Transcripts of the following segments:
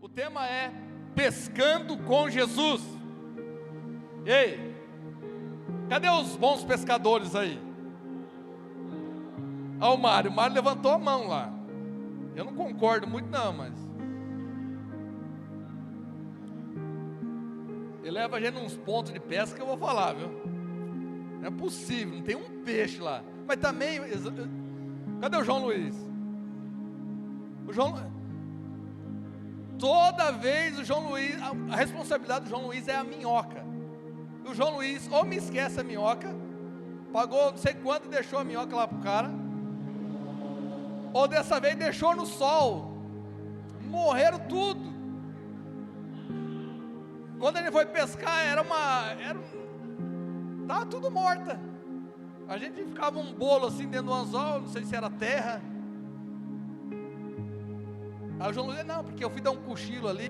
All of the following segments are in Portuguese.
O tema é pescando com Jesus. Ei, cadê os bons pescadores aí? Olha o Mário levantou a mão lá. Eu não concordo muito não, mas ele leva a gente uns pontos de pesca que eu vou falar, viu? Não é possível, não tem um peixe lá. Mas também, cadê o João Luiz? Toda vez o João Luiz, a responsabilidade do João Luiz é a minhoca. O João Luiz ou me esquece a minhoca, pagou não sei quanto e deixou a minhoca lá pro cara, ou dessa vez deixou no sol, morreram tudo. Quando ele foi pescar, estava tudo morta. A gente ficava um bolo assim dentro do anzol, não sei se era terra. Aí o João Luiz, não, porque eu fui dar um cochilo ali,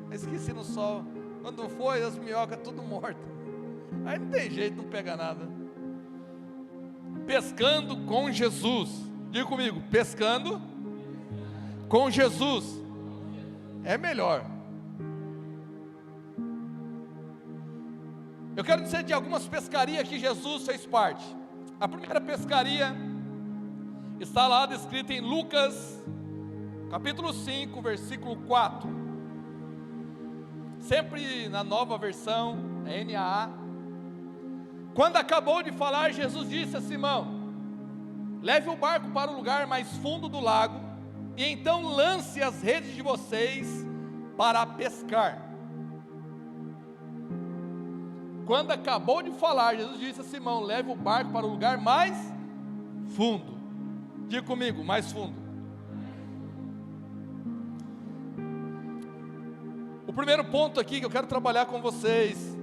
esqueci no sol. Quando foi, as minhocas tudo mortas. Aí não tem jeito, não pega nada. Pescando com Jesus. Diga comigo, pescando com Jesus é melhor. Eu quero dizer de algumas pescarias que Jesus fez parte. A primeira pescaria está lá descrita em Lucas, capítulo 5, versículo 4. Sempre na nova versão, NAA. Quando acabou de falar, Jesus disse a Simão: leve o barco para o lugar mais fundo do lago, e então lance as redes de vocês para pescar. Quando acabou de falar, Jesus disse a Simão: leve o barco para o lugar mais fundo. Diga comigo, mais fundo. O primeiro ponto aqui que eu quero trabalhar com vocês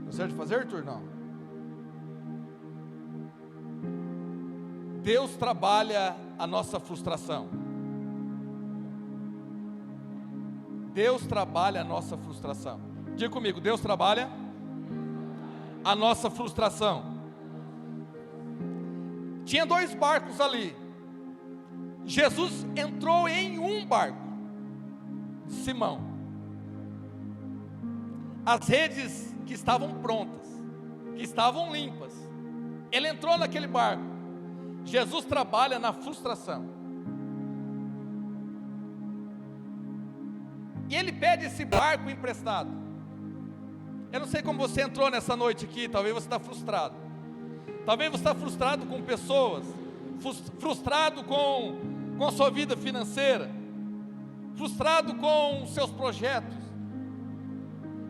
Deu certo de fazer, Arthur? Não. Deus trabalha a nossa frustração. Deus trabalha a nossa frustração. Diga comigo, Deus trabalha a nossa frustração. Tinha 2 barcos ali. Jesus entrou em um barco, Simão. As redes que estavam prontas, que estavam limpas, ele entrou naquele barco. Jesus trabalha na frustração. E ele pede esse barco emprestado. Eu não sei como você entrou nessa noite aqui. Talvez você está frustrado. Talvez você está frustrado com pessoas, frustrado com a sua vida financeira, frustrado com os seus projetos.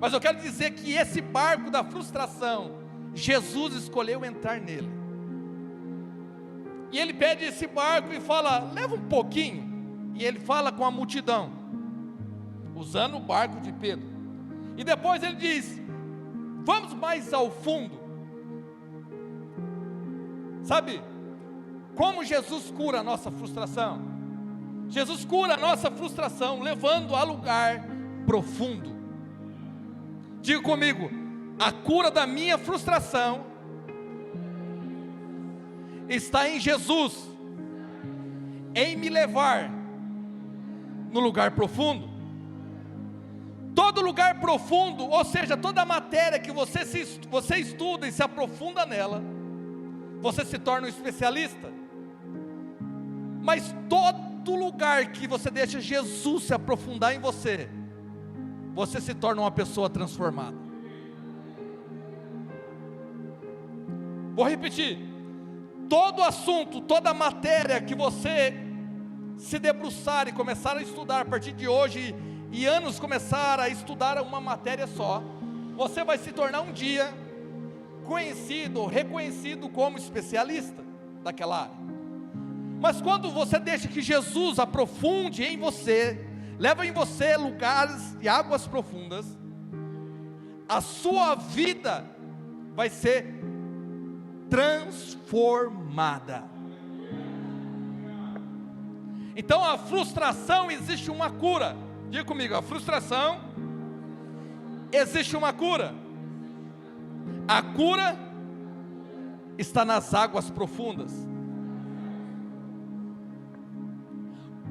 Mas eu quero dizer que esse barco da frustração, Jesus escolheu entrar nele. E ele pede esse barco e fala: leva um pouquinho. E ele fala com a multidão, usando o barco de Pedro. E depois ele diz: vamos mais ao fundo. Sabe como Jesus cura a nossa frustração? Jesus cura a nossa frustração levando a lugar profundo. Diga comigo, a cura da minha frustração está em Jesus, em me levar no lugar profundo. Todo lugar profundo, ou seja, toda matéria que você estuda e se aprofunda nela, você se torna um especialista. Mas todo lugar que você deixa Jesus se aprofundar em você, você se torna uma pessoa transformada. Vou repetir. Todo assunto, toda matéria que você se debruçar e começar a estudar a partir de hoje, e anos começar a estudar uma matéria só, você vai se tornar um dia conhecido, reconhecido como especialista daquela área. Mas quando você deixa que Jesus aprofunde em você, leva em você lugares e águas profundas, a sua vida vai ser transformada. Então a frustração existe uma cura. Diga comigo, a frustração existe uma cura. A cura está nas águas profundas.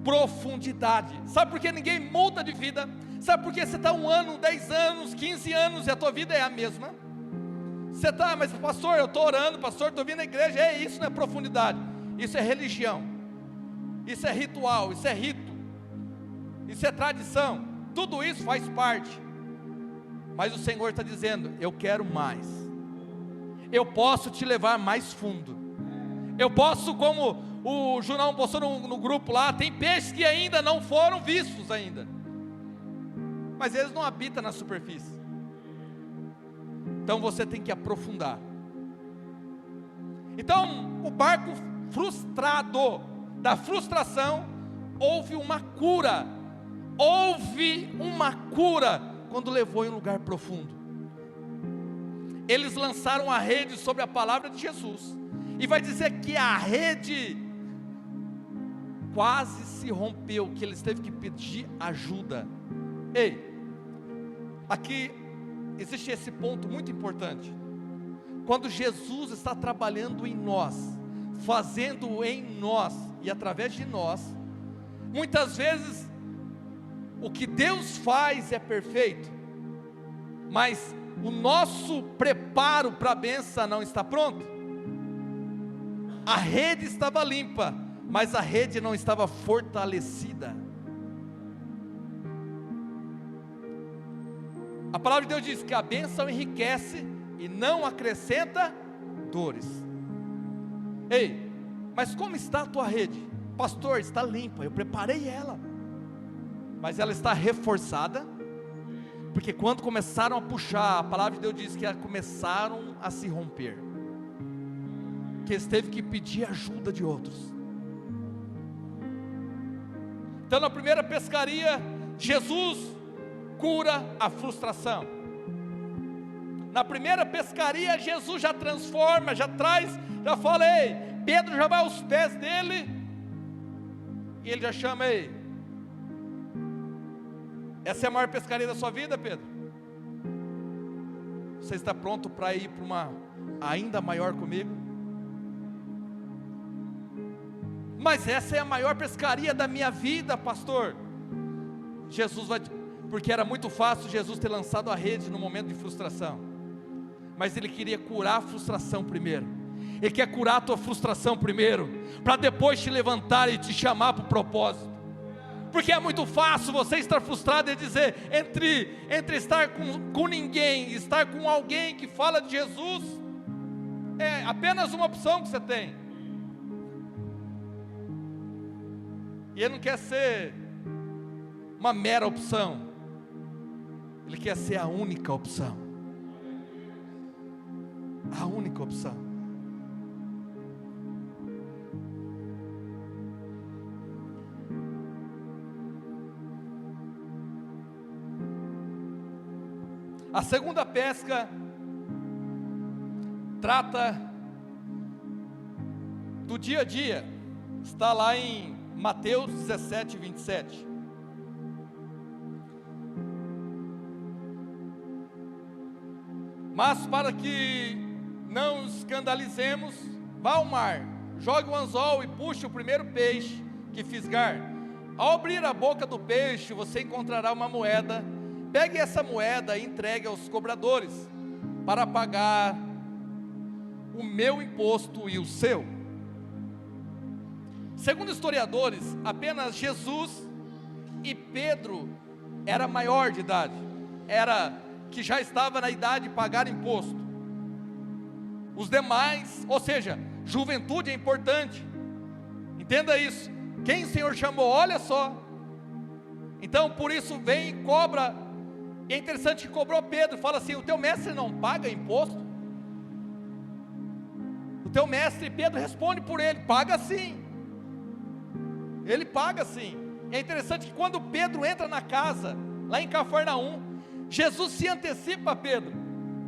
Profundidade. Sabe por que ninguém muda de vida? Sabe por que você está 1 ano, 10 anos, 15 anos e a tua vida é a mesma? Você está, mas pastor, eu estou orando, pastor, estou vindo à igreja. Isso não é profundidade, isso é religião, isso é ritual, isso é rito, isso é tradição. Tudo isso faz parte. Mas o Senhor está dizendo: eu quero mais. Eu posso te levar mais fundo. Eu posso, como o Junão postou no grupo lá, tem peixes que ainda não foram vistos ainda, mas eles não habitam na superfície. Então você tem que aprofundar. Então o barco frustrado, da frustração, houve uma cura. Houve uma cura quando levou em um lugar profundo. Eles lançaram a rede sobre a palavra de Jesus, e vai dizer que a rede quase se rompeu, que eles teve que pedir ajuda. Ei, aqui existe esse ponto muito importante. Quando Jesus está trabalhando em nós, fazendo em nós e através de nós, muitas vezes o que Deus faz é perfeito, mas o nosso preparo para a bênção não está pronto. A rede estava limpa, mas a rede não estava fortalecida. A palavra de Deus diz que a bênção enriquece e não acrescenta dores. Ei, mas como está a tua rede? Pastor, está limpa, eu preparei ela, mas ela está reforçada, porque quando começaram a puxar, a palavra de Deus diz que começaram a se romper, que eles teve que pedir ajuda de outros. Então na primeira pescaria, Jesus cura a frustração. Na primeira pescaria, Jesus já transforma, já traz, já fala: ei, Pedro já vai aos pés dele, e ele já chama: ei, essa é a maior pescaria da sua vida, Pedro? Você está pronto para ir para uma ainda maior comigo? Mas essa é a maior pescaria da minha vida, pastor. Jesus vai, porque era muito fácil Jesus ter lançado a rede no momento de frustração, mas Ele queria curar a frustração primeiro. Ele quer curar a tua frustração primeiro, para depois te levantar e te chamar para o propósito. Porque é muito fácil você estar frustrado e dizer, entre estar com ninguém e estar com alguém que fala de Jesus, é apenas uma opção que você tem. E Ele não quer ser uma mera opção, Ele quer ser a única opção. A única opção. A segunda pesca trata do dia a dia, está lá em Mateus 17, 27. Mas para que não escandalizemos, vá ao mar, jogue o anzol e puxe o primeiro peixe que fisgar. Ao abrir a boca do peixe, você encontrará uma moeda. Pegue essa moeda e entregue aos cobradores, para pagar o meu imposto e o seu. Segundo historiadores, apenas Jesus e Pedro era maior de idade, que já estava na idade de pagar imposto. Os demais, ou seja, juventude é importante, entenda isso. Quem o Senhor chamou, olha só. Então por isso vem e cobra. É interessante que cobrou Pedro, fala assim: o teu mestre não paga imposto? O teu mestre, Pedro responde por ele: paga sim. Ele paga sim. É interessante que quando Pedro entra na casa, lá em Cafarnaum, Jesus se antecipa a Pedro.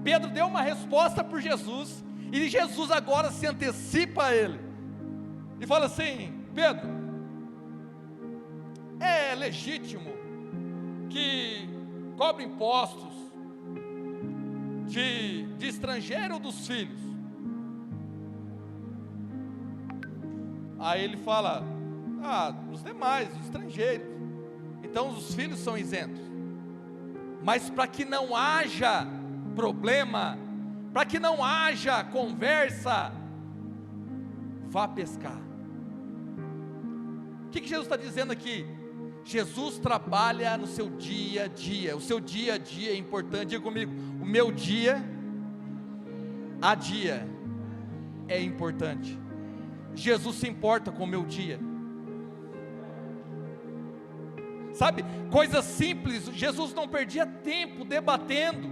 Pedro deu uma resposta por Jesus, e Jesus agora se antecipa a ele, e fala assim: Pedro, é legítimo que cobre impostos, de estrangeiro ou dos filhos? Aí ele fala, os demais, os estrangeiros. Então os filhos são isentos. Mas para que não haja problema, para que não haja conversa, vá pescar. O que Jesus está dizendo aqui? Jesus trabalha no seu dia a dia. O seu dia a dia é importante. Diga comigo, o meu dia a dia é importante. Jesus se importa com o meu dia. Sabe, coisas simples, Jesus não perdia tempo debatendo.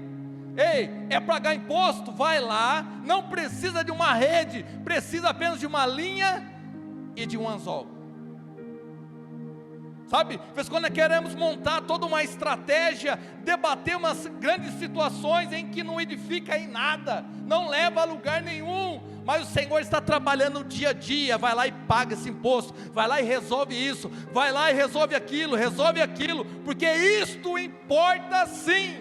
Ei, é pagar imposto? Vai lá, não precisa de uma rede, precisa apenas de uma linha e de um anzol. Sabe, quando queremos montar toda uma estratégia, debater umas grandes situações em que não edifica em nada, não leva a lugar nenhum, mas o Senhor está trabalhando no dia a dia. Vai lá e paga esse imposto, vai lá e resolve isso, vai lá e resolve aquilo, porque isto importa sim,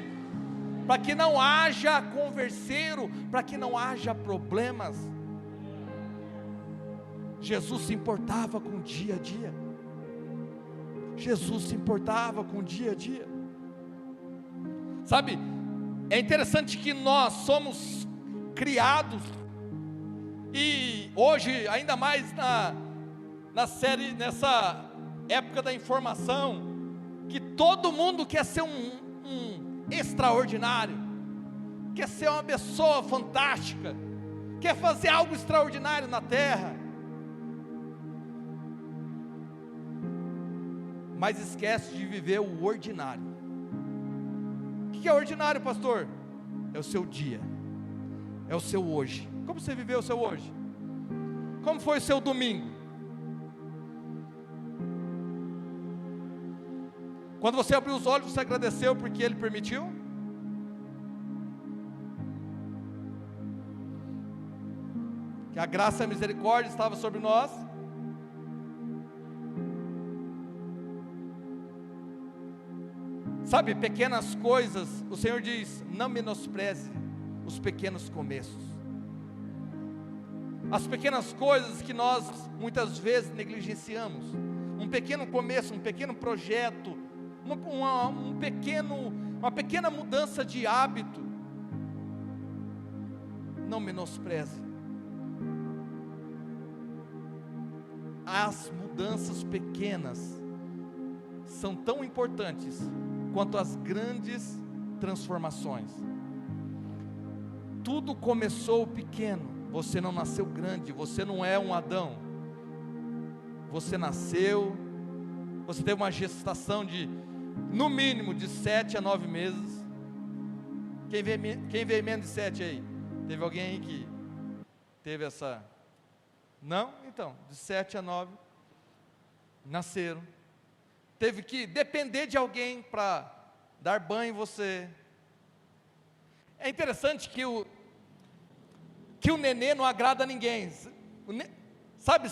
para que não haja converseiro, para que não haja problemas. Jesus se importava com o dia a dia. Jesus se importava com o dia a dia. Sabe, é interessante que nós somos criados, e hoje, ainda mais nessa época da informação, que todo mundo quer ser um extraordinário, quer ser uma pessoa fantástica, quer fazer algo extraordinário na terra, mas esquece de viver o ordinário. O que é ordinário, pastor? É o seu dia, é o seu hoje. Como você viveu o seu hoje? Como foi o seu domingo? Quando você abriu os olhos, você agradeceu porque Ele permitiu? Que a graça e a misericórdia estava sobre nós? Sabe, pequenas coisas, o Senhor diz, não menospreze os pequenos começos. As pequenas coisas que nós muitas vezes negligenciamos. Um pequeno começo, um pequeno projeto, uma pequena mudança de hábito. Não menospreze. As mudanças pequenas são tão importantes quanto as grandes transformações. Tudo começou pequeno. Você não nasceu grande, você não é um Adão. Você nasceu, você teve uma gestação de, no mínimo, de 7 a 9 meses. Quem veio menos de 7 aí? Teve alguém aí que teve essa? Não? Então, de 7 a 9, nasceram. Teve que depender de alguém para dar banho em você. É interessante que o nenê não agrada a ninguém. Sabe,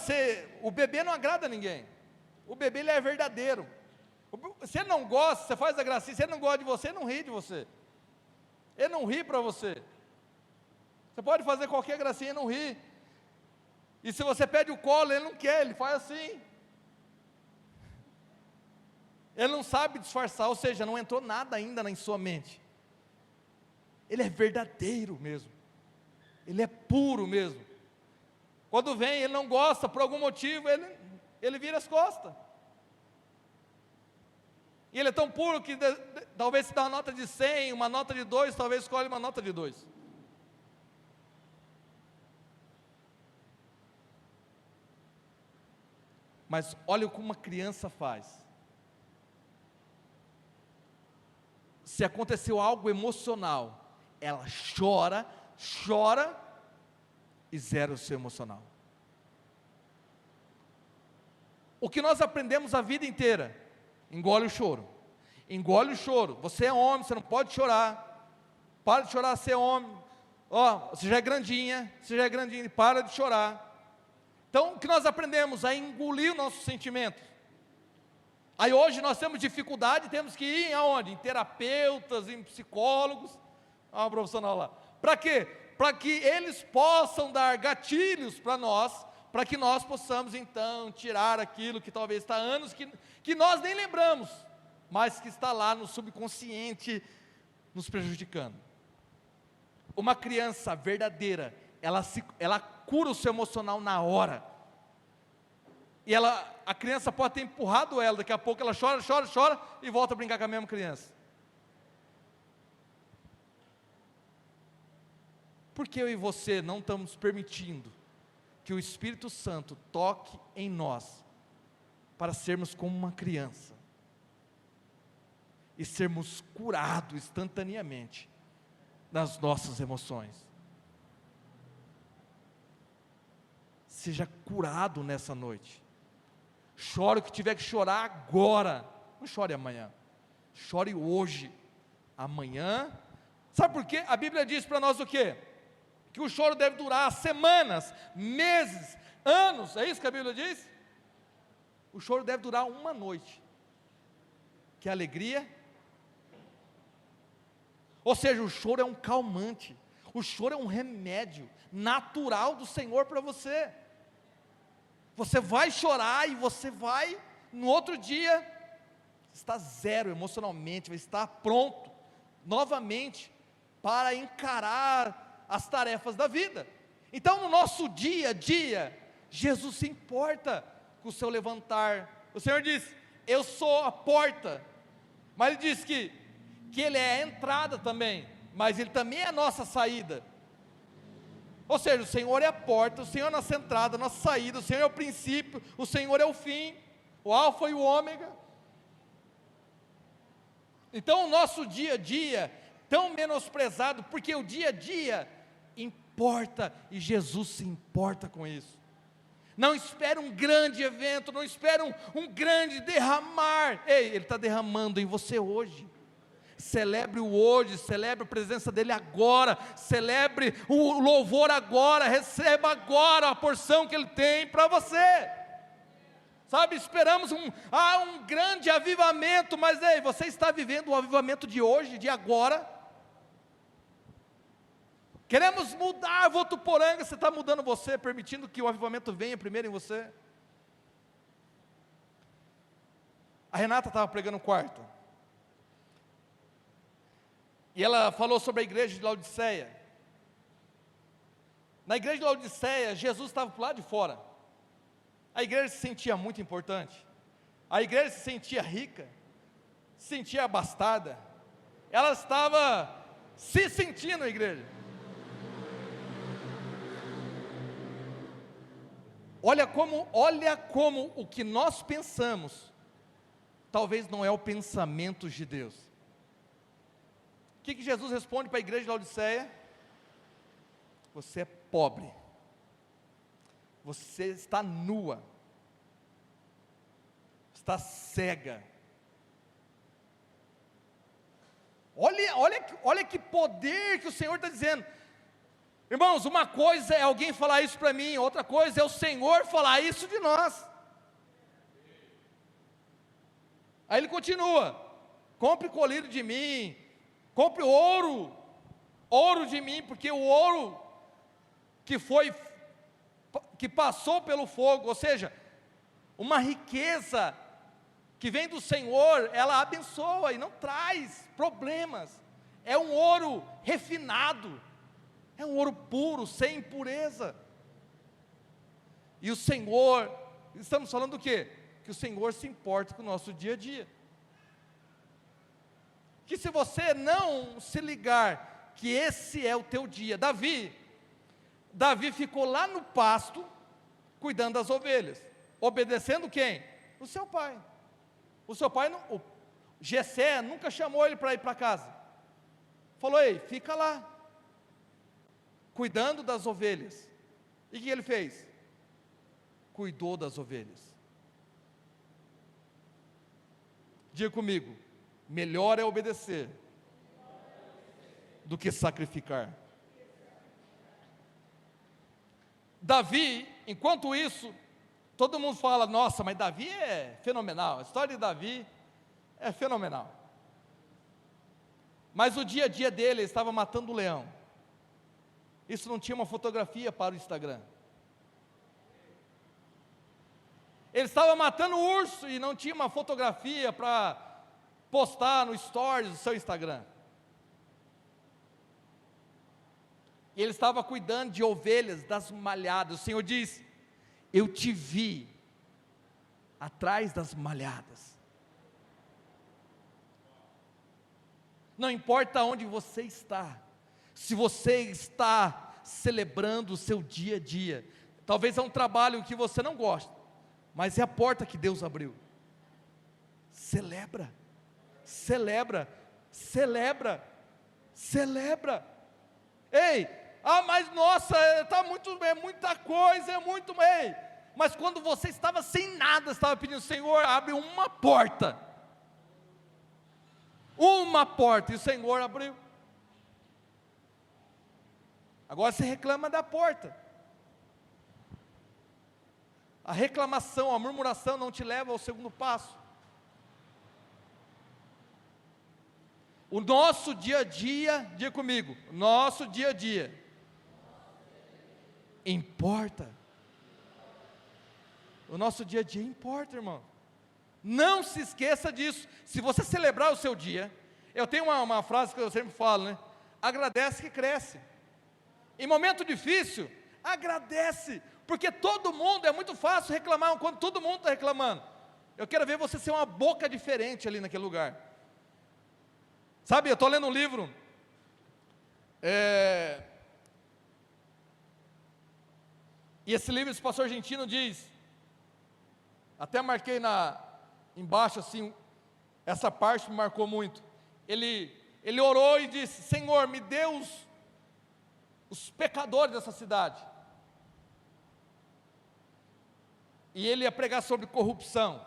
o bebê não agrada a ninguém. O bebê, ele é verdadeiro. Se ele não gosta, você faz a gracinha. Se ele não gosta de você, ele não ri de você. Ele não ri para você. Você pode fazer qualquer gracinha e não ri. E se você pede o colo, ele não quer, ele faz assim. Ele não sabe disfarçar, ou seja, não entrou nada ainda em sua mente. Ele é verdadeiro mesmo. Ele é puro mesmo. Quando vem, ele não gosta, por algum motivo, ele vira as costas. E ele é tão puro que talvez se dá uma nota de 100, uma nota de 2, talvez escolhe uma nota de 2. Mas olha como uma criança faz. Se aconteceu algo emocional, ela chora e zera o seu emocional. O que nós aprendemos a vida inteira, engole o choro. Engole o choro. Você é homem, você não pode chorar. Para de chorar, você é homem. Você já é grandinha, para de chorar. Então, o que nós aprendemos? A engolir os nossos sentimentos. Aí hoje nós temos dificuldade, temos que ir aonde? Em terapeutas, em psicólogos. Olha uma profissional lá. Para quê? Para que eles possam dar gatilhos para nós, para que nós possamos então tirar aquilo que talvez está há anos que nós nem lembramos, mas que está lá no subconsciente nos prejudicando. Uma criança verdadeira, ela cura o seu emocional na hora. E a criança pode ter empurrado ela, daqui a pouco ela chora, chora, chora e volta a brincar com a mesma criança. Por que eu e você não estamos permitindo que o Espírito Santo toque em nós, para sermos como uma criança, e sermos curados instantaneamente das nossas emoções? Seja curado nessa noite. Chore o que tiver que chorar agora, não chore amanhã, chore hoje. Amanhã, sabe por quê? A Bíblia diz para nós o quê? Que o choro deve durar semanas, meses, anos, é isso que a Bíblia diz? O choro deve durar uma noite, que a alegria, ou seja, o choro é um calmante, o choro é um remédio natural do Senhor para você. Você vai chorar e você vai, no outro dia, estar zero emocionalmente, vai estar pronto, novamente, para encarar as tarefas da vida. Então, no nosso dia a dia, Jesus se importa com o seu levantar. O Senhor diz: eu sou a porta, mas Ele diz que Ele é a entrada também, mas Ele também é a nossa saída. Ou seja, o Senhor é a porta, o Senhor é a nossa entrada, a nossa saída, o Senhor é o princípio, o Senhor é o fim, o alfa e o ômega. Então, o nosso dia a dia, tão menosprezado, porque o dia a dia importa, e Jesus se importa com isso. Não espere um grande evento, não espere um grande derramar. Ei, Ele está derramando em você hoje. Celebre o hoje, celebre a presença dEle agora, celebre o louvor agora, receba agora a porção que Ele tem para você. Sabe, esperamos um grande avivamento, mas ei, você está vivendo o avivamento de hoje, de agora? Queremos mudar Votuporanga, você está mudando você, permitindo que o avivamento venha primeiro em você? A Renata estava pregando no quarto, e ela falou sobre a igreja de Laodiceia. Na igreja de Laodiceia, Jesus estava para o lado de fora. A igreja se sentia muito importante, a igreja se sentia rica, se sentia abastada, ela estava se sentindo a igreja. Olha como o que nós pensamos, talvez não é o pensamento de Deus. O que Jesus responde para a igreja de Laodiceia? Você é pobre, você está nua, está cega. Olha que poder que o Senhor está dizendo. Irmãos, uma coisa é alguém falar isso para mim, outra coisa é o Senhor falar isso de nós. Aí Ele continua: compre colírio de mim, compre ouro de mim, porque o ouro que passou pelo fogo, ou seja, uma riqueza que vem do Senhor, ela abençoa e não traz problemas. É um ouro refinado, é um ouro puro, sem impureza. E o Senhor, estamos falando do quê? Que o Senhor se importa com o nosso dia a dia. Que se você não se ligar que esse é o teu dia, Davi ficou lá no pasto, cuidando das ovelhas, obedecendo quem? O seu pai. O seu pai, o Jessé nunca chamou ele para ir para casa, falou: ei, fica lá, cuidando das ovelhas. E o que ele fez? Cuidou das ovelhas. Diga comigo: melhor é obedecer do que sacrificar. Davi, enquanto isso, todo mundo fala: nossa, mas Davi é fenomenal, a história de Davi é fenomenal. Mas o dia a dia dele, ele estava matando o leão. Isso não tinha uma fotografia para o Instagram. Ele estava matando o urso e não tinha uma fotografia para postar no stories do seu Instagram. Ele estava cuidando de ovelhas das malhadas. O Senhor diz: eu te vi atrás das malhadas. Não importa onde você está, se você está celebrando o seu dia a dia, talvez é um trabalho que você não gosta, mas é a porta que Deus abriu. Celebra, celebra, celebra, celebra. Ei, mas nossa, tá muito, é muita coisa, é muito, ei. Mas quando você estava sem nada, estava pedindo: Senhor, abre uma porta. Uma porta, e o Senhor abriu. Agora você reclama da porta. A reclamação, a murmuração não te leva ao segundo passo. O nosso dia a dia, diga comigo, nosso dia a dia importa. O nosso dia a dia importa, irmão. Não se esqueça disso. Se você celebrar o seu dia, eu tenho uma frase que eu sempre falo, né? Agradece que cresce. Em momento difícil, agradece, porque todo mundo, é muito fácil reclamar quando todo mundo está reclamando. Eu quero ver você ser uma boca diferente ali naquele lugar. Sabe, eu estou lendo um livro, e esse livro, esse pastor argentino diz, até marquei embaixo assim, essa parte me marcou muito. Ele orou e disse: Senhor, me dê os pecadores dessa cidade. E ele ia pregar sobre corrupção.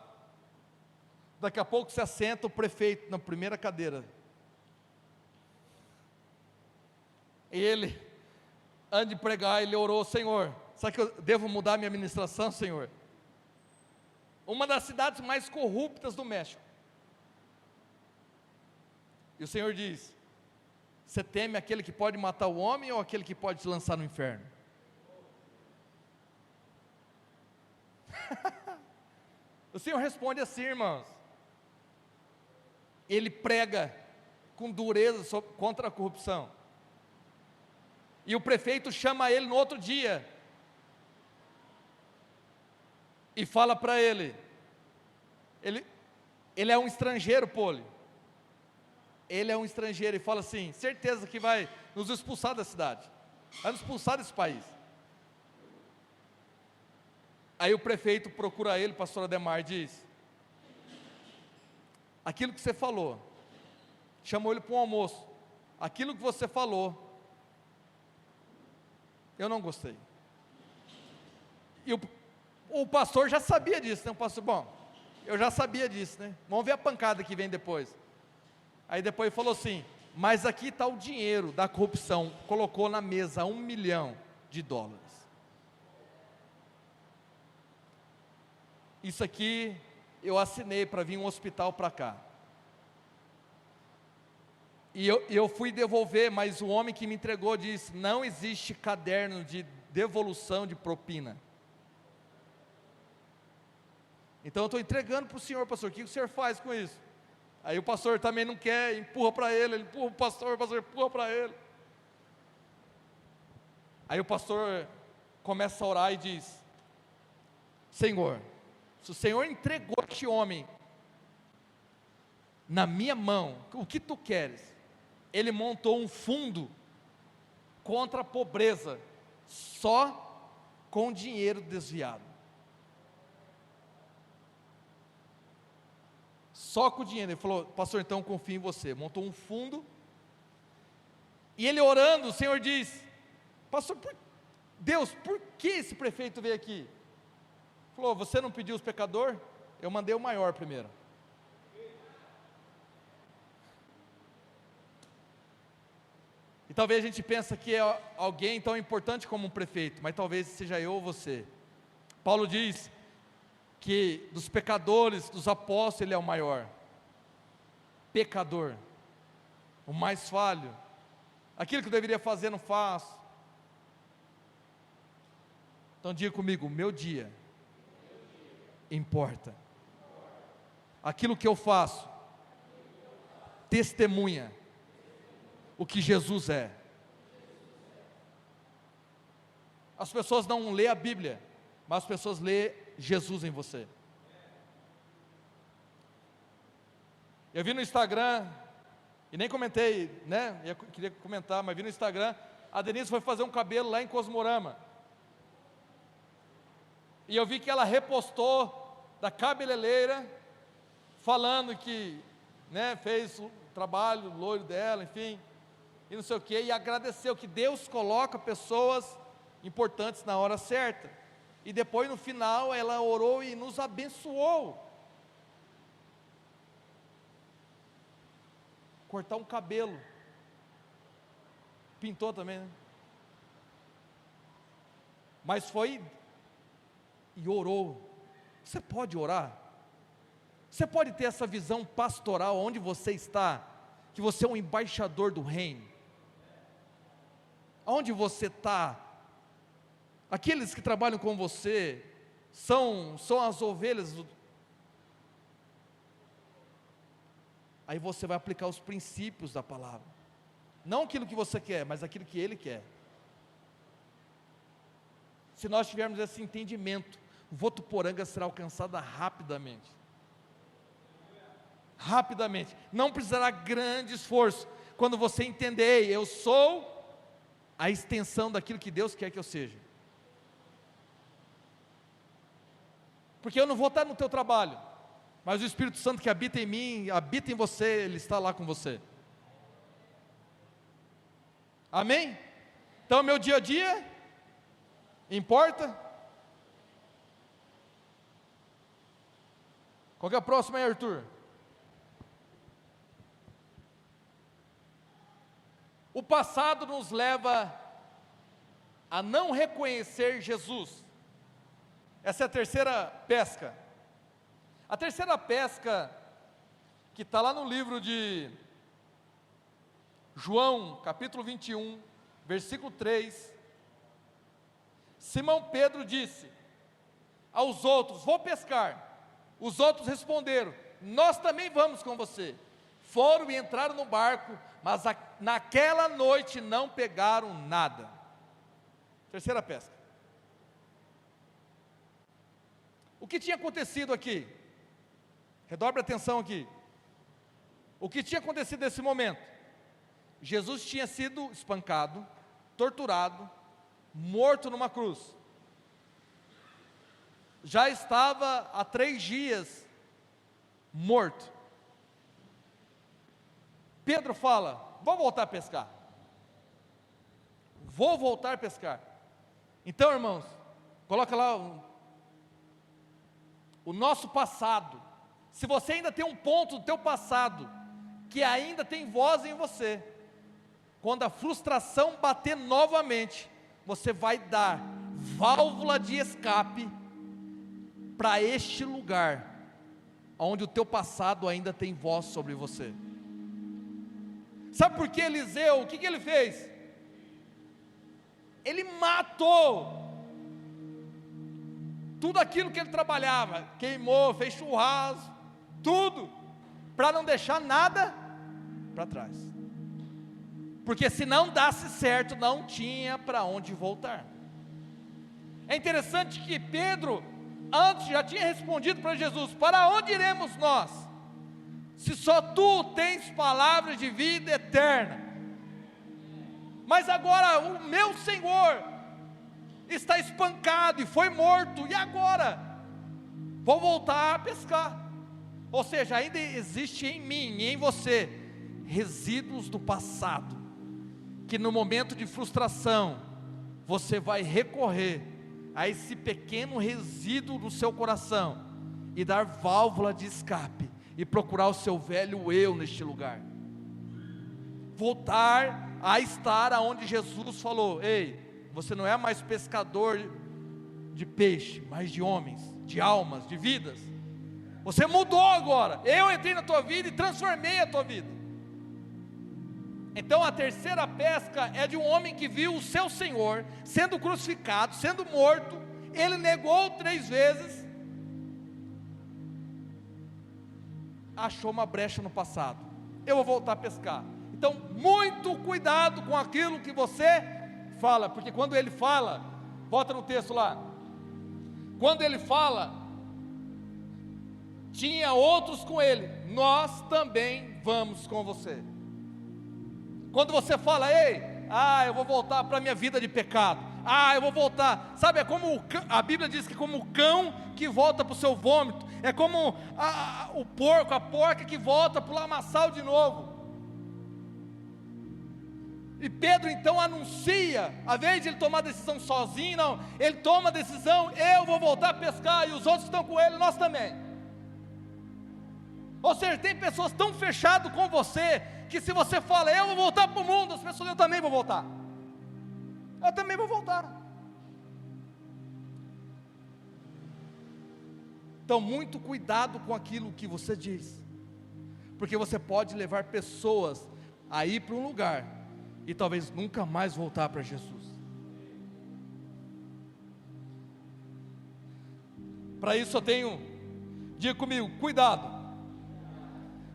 Daqui a pouco se assenta o prefeito na primeira cadeira. E ele, antes de pregar, ele orou: Senhor, será que eu devo mudar minha administração, Senhor? Uma das cidades mais corruptas do México. E o Senhor diz: você teme aquele que pode matar o homem ou aquele que pode te lançar no inferno? O Senhor responde assim, irmãos. Ele prega com dureza contra a corrupção. E o prefeito chama ele no outro dia e fala para ele é um estrangeiro, Poli. Ele é um estrangeiro e fala assim: certeza que vai nos expulsar da cidade, vai nos expulsar desse país. Aí o prefeito procura ele, pastor Ademar, e diz: aquilo que você falou, chamou ele para um almoço, aquilo que você falou, eu não gostei. E o pastor já sabia disso, né? O pastor, bom, eu já sabia disso, né? Vamos ver a pancada que vem depois. Aí depois ele falou assim: mas aqui está o dinheiro da corrupção. Colocou na mesa $1 milhão. Isso aqui eu assinei para vir um hospital para cá. E eu fui devolver, mas o homem que me entregou disse: não existe caderno de devolução de propina. Então eu estou entregando para o senhor, pastor, o que o senhor faz com isso? Aí o pastor também não quer, empurra para ele empurra o pastor empurra para ele. Aí o pastor começa a orar e diz: Senhor, se o Senhor entregou este homem na minha mão, o que tu queres? Ele montou um fundo contra a pobreza, só com dinheiro desviado. Só com o dinheiro. Ele falou: pastor, então confio em você. Montou um fundo. E ele orando, o Senhor diz: pastor, Deus, por que esse prefeito veio aqui? Ele falou: você não pediu os pecadores? Eu mandei o maior primeiro. E talvez a gente pense que é alguém tão importante como um prefeito, mas talvez seja eu ou você. Paulo diz que dos pecadores, dos apóstolos, ele é o maior pecador. o mais falho, aquilo que eu deveria fazer não faço. Então diga comigo, o meu dia importa. Aquilo que eu faço testemunha o que Jesus é. As pessoas não lêem a Bíblia, mas as pessoas lêem Jesus em você. Eu vi no Instagram, e nem comentei, né? Eu queria comentar, mas vi no Instagram, a Denise foi fazer um cabelo lá em Cosmorama. E eu vi que ela repostou da cabeleireira, falando que, né, fez o trabalho, o loiro dela, enfim, e não sei o que, e agradeceu que Deus coloca pessoas importantes na hora certa. E depois no final ela orou e nos abençoou. Cortar um cabelo, pintou também, né? Mas foi e orou. Você pode orar? Você pode ter essa visão pastoral onde você está, que você é um embaixador do reino. Onde você está, aqueles que trabalham com você são as ovelhas. Aí você vai aplicar os princípios da palavra, não aquilo que você quer, mas aquilo que Ele quer. Se nós tivermos esse entendimento, Votuporanga será alcançada rapidamente. Rapidamente, não precisará grande esforço, quando você entender, eu sou a extensão daquilo que Deus quer que eu seja. Porque eu não vou estar no teu trabalho, mas o Espírito Santo que habita em mim, habita em você, Ele está lá com você. Amém? Então meu dia a dia importa? Qual que é a próxima aí, Arthur? O passado nos leva a não reconhecer Jesus. Essa é a terceira pesca. A terceira pesca, que está lá no livro de João, capítulo 21, versículo 3. Simão Pedro disse aos outros: vou pescar. Os outros responderam: nós também vamos com você. Foram e entraram no barco, mas naquela noite não pegaram nada. Terceira pesca. O que tinha acontecido aqui? Redobre a atenção aqui. O que tinha acontecido nesse momento? Jesus tinha sido espancado, torturado, morto numa cruz. Já estava há 3 dias morto. Pedro fala: vou voltar a pescar. Vou voltar a pescar. Então, irmãos, coloca lá o nosso passado. Se você ainda tem um ponto do teu passado que ainda tem voz em você, quando a frustração bater novamente, você vai dar válvula de escape para este lugar, onde o teu passado ainda tem voz sobre você. Sabe por que Eliseu, o que ele fez? Ele matou tudo aquilo que ele trabalhava, queimou, fez churrasco, tudo, para não deixar nada para trás. Porque se não desse certo, não tinha para onde voltar. É interessante que Pedro, antes já tinha respondido para Jesus: para onde iremos nós, se só tu tens palavras de vida eterna? Mas agora o meu Senhor está espancado e foi morto, e agora? Vou voltar a pescar. Ou seja, ainda existe em mim e em você resíduos do passado, que no momento de frustração, você vai recorrer a esse pequeno resíduo no seu coração, e dar válvula de escape, e procurar o seu velho eu neste lugar. Voltar a estar aonde Jesus falou: ei, você não é mais pescador de peixe, mas de homens, de almas, de vidas. Você mudou agora. Eu entrei na tua vida e transformei a tua vida. Então a terceira pesca é de um homem que viu o seu Senhor sendo crucificado, sendo morto, ele negou 3 vezes, achou uma brecha no passado, eu vou voltar a pescar. Então muito cuidado com aquilo que você fala, porque quando ele fala, volta no texto lá, quando ele fala, tinha outros com ele, nós também vamos com você. Quando você fala, ei, eu vou voltar para a minha vida de pecado, eu vou voltar, sabe, é como a Bíblia diz que é como o cão que volta para o seu vômito, é como o porco, a porca que volta para o lamaçal de novo. E Pedro então anuncia, a vez de ele tomar a decisão sozinho, não, ele toma a decisão, eu vou voltar a pescar, e os outros que estão com ele, nós também. Ou seja, tem pessoas tão fechadas com você, que se você fala, eu vou voltar para o mundo, as pessoas, eu também vou voltar. Eu também vou voltar. Então, muito cuidado com aquilo que você diz, porque você pode levar pessoas a ir para um lugar, e talvez nunca mais voltar para Jesus. Para isso eu tenho, diga comigo, cuidado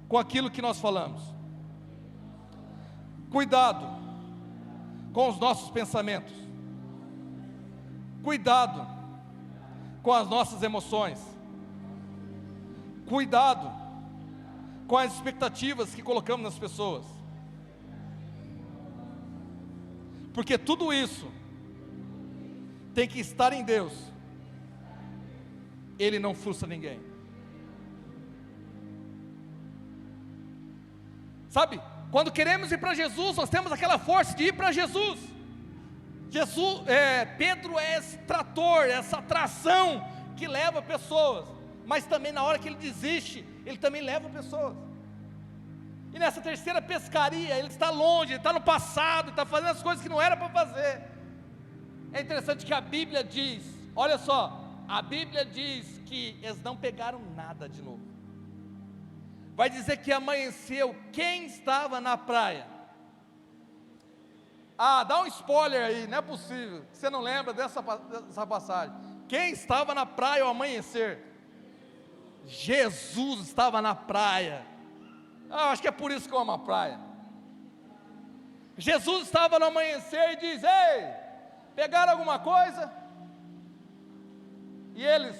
com aquilo que nós falamos, cuidado com os nossos pensamentos, cuidado com as nossas emoções, cuidado com as expectativas que colocamos nas pessoas, porque tudo isso tem que estar em Deus, Ele não frustra ninguém. Sabe, quando queremos ir para Jesus, nós temos aquela força de ir para Jesus. Pedro é esse trator, essa atração que leva pessoas, mas também na hora que ele desiste, ele também leva pessoas. E nessa terceira pescaria, ele está longe, ele está no passado, ele está fazendo as coisas que não era para fazer. É interessante que a Bíblia diz, olha só, a Bíblia diz que eles não pegaram nada de novo. Vai dizer que amanheceu, quem estava na praia? Dá um spoiler aí, não é possível, você não lembra dessa passagem. Quem estava na praia ao amanhecer? Jesus estava na praia. Acho que é por isso que eu amo a praia. Jesus estava no amanhecer e diz, ei, pegaram alguma coisa? E eles,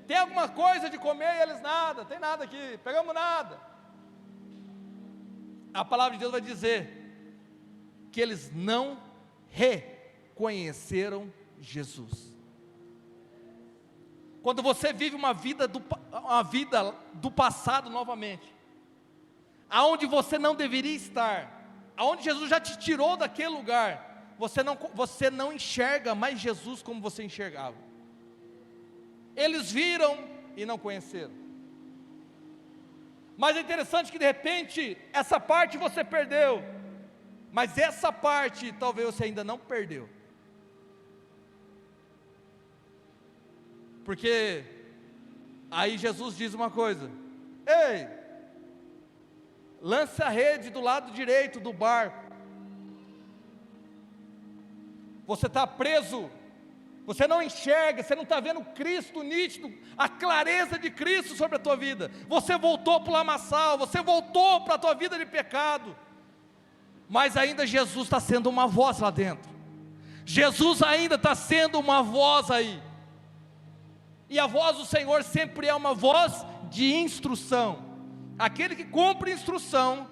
tem alguma coisa de comer? E eles, nada, tem nada aqui, pegamos nada. A palavra de Deus vai dizer que eles não reconheceram Jesus. Quando você vive uma vida do passado novamente, aonde você não deveria estar, aonde Jesus já te tirou daquele lugar, você não enxerga mais Jesus como você enxergava. Eles viram e não conheceram. Mas é interessante que de repente, essa parte você perdeu, mas essa parte talvez você ainda não perdeu. Porque aí Jesus diz uma coisa, ei, lance a rede do lado direito do barco. Você está preso, você não enxerga, você não está vendo Cristo nítido, a clareza de Cristo sobre a tua vida. Você voltou para o lamaçal, você voltou para a tua vida de pecado, mas ainda Jesus está sendo uma voz lá dentro. Jesus ainda está sendo uma voz aí. E a voz do Senhor sempre é uma voz de instrução. Aquele que cumpre instrução,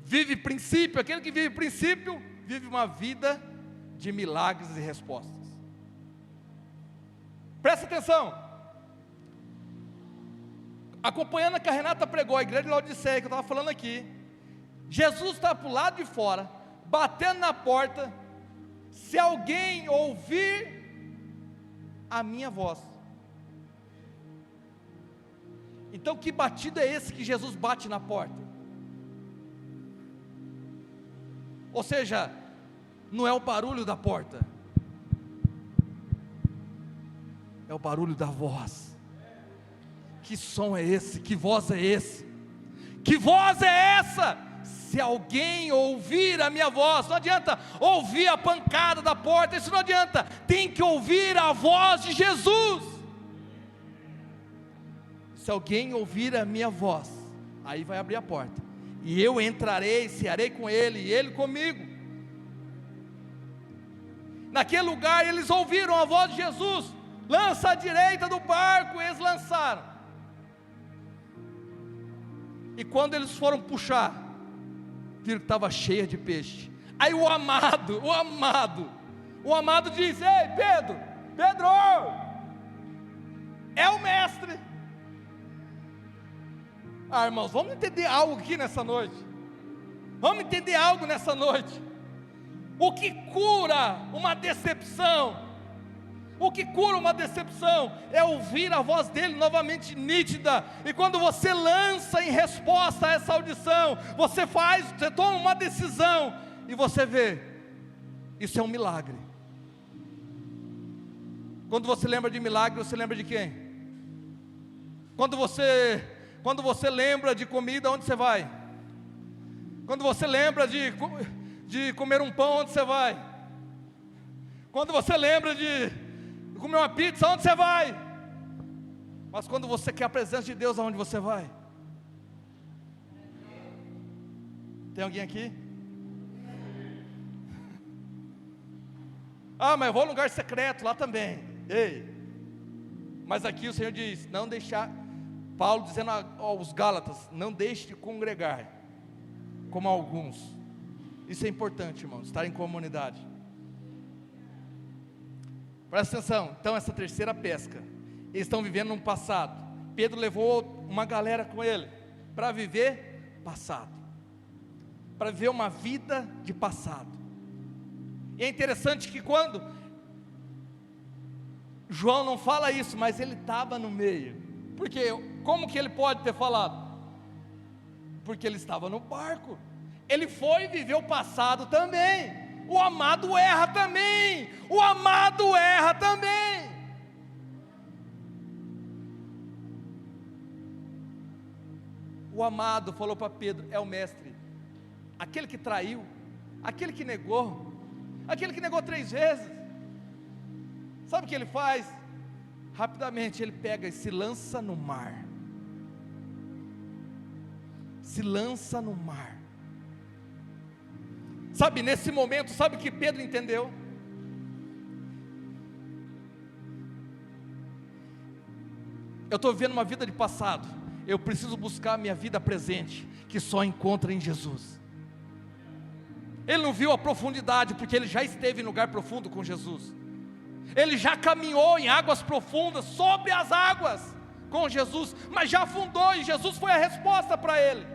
vive princípio. Aquele que vive princípio, vive uma vida de milagres e respostas. Presta atenção. Acompanhando a que a Renata pregou, a igreja de Laodiceia, que eu estava falando aqui, Jesus está para o lado de fora, batendo na porta. Se alguém ouvir a minha voz. Então que batido é esse que Jesus bate na porta? Ou seja, não é o barulho da porta, é o barulho da voz. Que som é esse? Que voz é esse? Que voz é essa? se alguém ouvir a minha voz, não adianta ouvir a pancada da porta, isso não adianta, tem que ouvir a voz de Jesus. Se alguém ouvir a minha voz, aí vai abrir a porta, e eu entrarei, cearei com ele, e ele comigo. Naquele lugar eles ouviram a voz de Jesus: lança à direita do barco, e eles lançaram. E quando eles foram puxar, viram que estava cheia de peixe. Aí o amado disse: ei Pedro, é o mestre. Ah, irmãos, vamos entender algo aqui nessa noite. O que cura uma decepção? É ouvir a voz dele novamente nítida. E quando você lança em resposta a essa audição, você toma uma decisão, e você vê, isso é um milagre. Quando você lembra de milagre, você lembra de quem? Quando você lembra de comida, onde você vai? Quando você lembra de comer um pão, onde você vai? Quando você lembra de comer uma pizza, onde você vai? Mas quando você quer a presença de Deus, aonde você vai? Tem alguém aqui? Ah, mas eu vou a um lugar secreto lá também. Ei, mas aqui o Senhor diz: não deixar, Paulo dizendo aos Gálatas, não deixe de congregar, como alguns. Isso é importante, irmãos, estar em comunidade. Presta atenção, então essa terceira pesca, eles estão vivendo num passado. Pedro levou uma galera com ele, para viver passado, para viver uma vida de passado. E é interessante que quando João não fala isso, mas ele estava no meio. Porque como que ele pode ter falado? Porque ele estava no barco. Ele foi viver o passado também. O amado erra também. O amado falou para Pedro: é o mestre, aquele que traiu, aquele que negou 3 vezes. Sabe o que ele faz? Rapidamente ele pega e se lança no mar. Sabe, nesse momento, sabe o que Pedro entendeu? Eu estou vivendo uma vida de passado, eu preciso buscar a minha vida presente, que só encontra em Jesus. Ele não viu a profundidade, porque ele já esteve em lugar profundo com Jesus. Ele já caminhou em águas profundas, sobre as águas, com Jesus, mas já afundou, e Jesus foi a resposta para ele.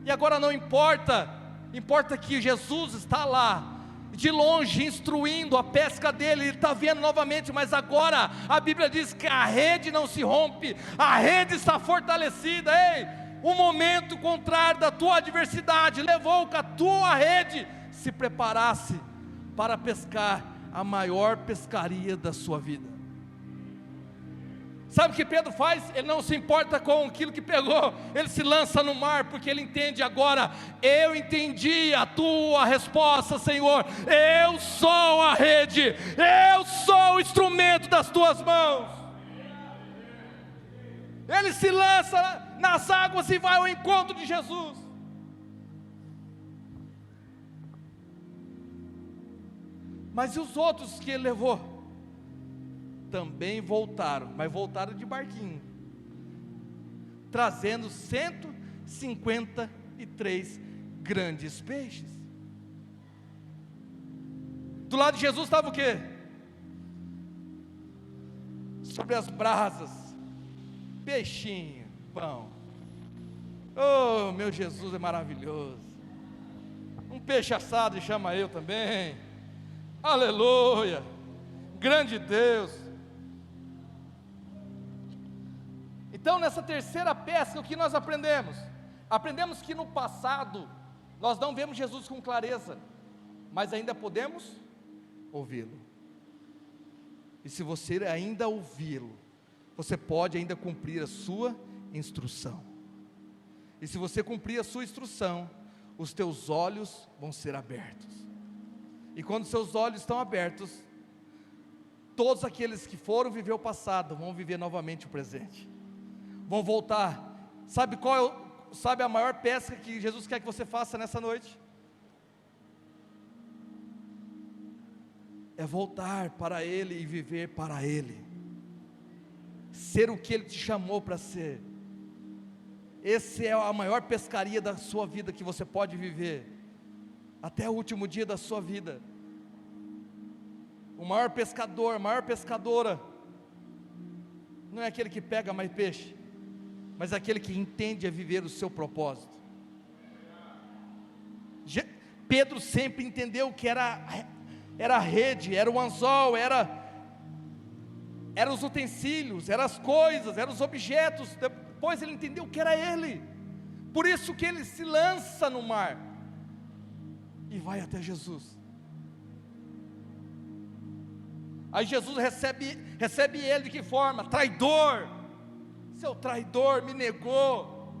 E agora não importa, importa que Jesus está lá, de longe, instruindo a pesca dele. Ele está vendo novamente, mas agora a Bíblia diz que a rede não se rompe, a rede está fortalecida. Ei, o momento contrário da tua adversidade levou que a tua rede se preparasse para pescar a maior pescaria da sua vida. Sabe o que Pedro faz? Ele não se importa com aquilo que pegou, ele se lança no mar, porque ele entende agora: eu entendi a tua resposta, Senhor, eu sou a rede, eu sou o instrumento das tuas mãos. Ele se lança nas águas e vai ao encontro de Jesus. Mas e os outros que ele levou? Também voltaram, mas voltaram de barquinho, trazendo 153 grandes peixes. Do lado de Jesus estava o quê? Sobre as brasas, peixinho, pão. Oh, meu Jesus é maravilhoso. Um peixe assado, chama eu também. Aleluia, grande Deus. Então nessa terceira pesca, o que nós aprendemos? Aprendemos que no passado, nós não vemos Jesus com clareza, mas ainda podemos ouvi-lo. E se você ainda ouvi-lo, você pode ainda cumprir a sua instrução. E se você cumprir a sua instrução, os teus olhos vão ser abertos. E quando seus olhos estão abertos, todos aqueles que foram viver o passado vão viver novamente o presente, vão voltar. Sabe a maior pesca que Jesus quer que você faça nessa noite? É voltar para Ele e viver para Ele, ser o que Ele te chamou para ser. Essa é a maior pescaria da sua vida que você pode viver, até o último dia da sua vida. O maior pescador, a maior pescadora, não é aquele que pega mais peixe, mas é aquele que entende a viver o seu propósito. Pedro sempre entendeu que era a rede, era o anzol, era os utensílios, eram as coisas, eram os objetos. Depois ele entendeu que era ele. Por isso que ele se lança no mar e vai até Jesus. Aí Jesus recebe ele de que forma? Traidor. Seu traidor, me negou.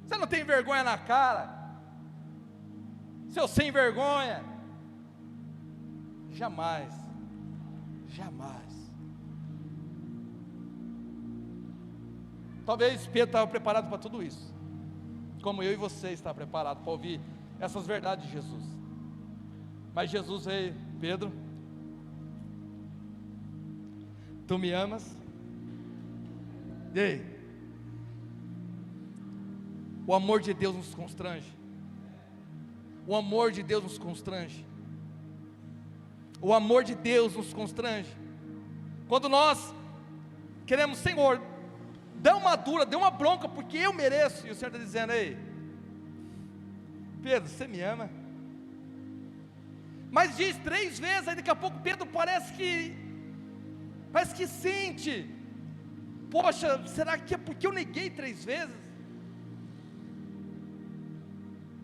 Você não tem vergonha na cara? Seu sem vergonha. Jamais. Talvez Pedro estava preparado para tudo isso, como eu e você está preparado para ouvir essas verdades de Jesus. Mas Jesus veio: Pedro, tu me amas? E aí? O amor de Deus nos constrange. O amor de Deus nos constrange. O amor de Deus nos constrange. Quando nós queremos: Senhor, dê uma dura, dê uma bronca, porque eu mereço. E o Senhor está dizendo: ei, Pedro, você me ama? Mas diz 3 vezes, aí daqui a pouco Pedro parece que sente: poxa, será que é porque eu neguei 3 vezes?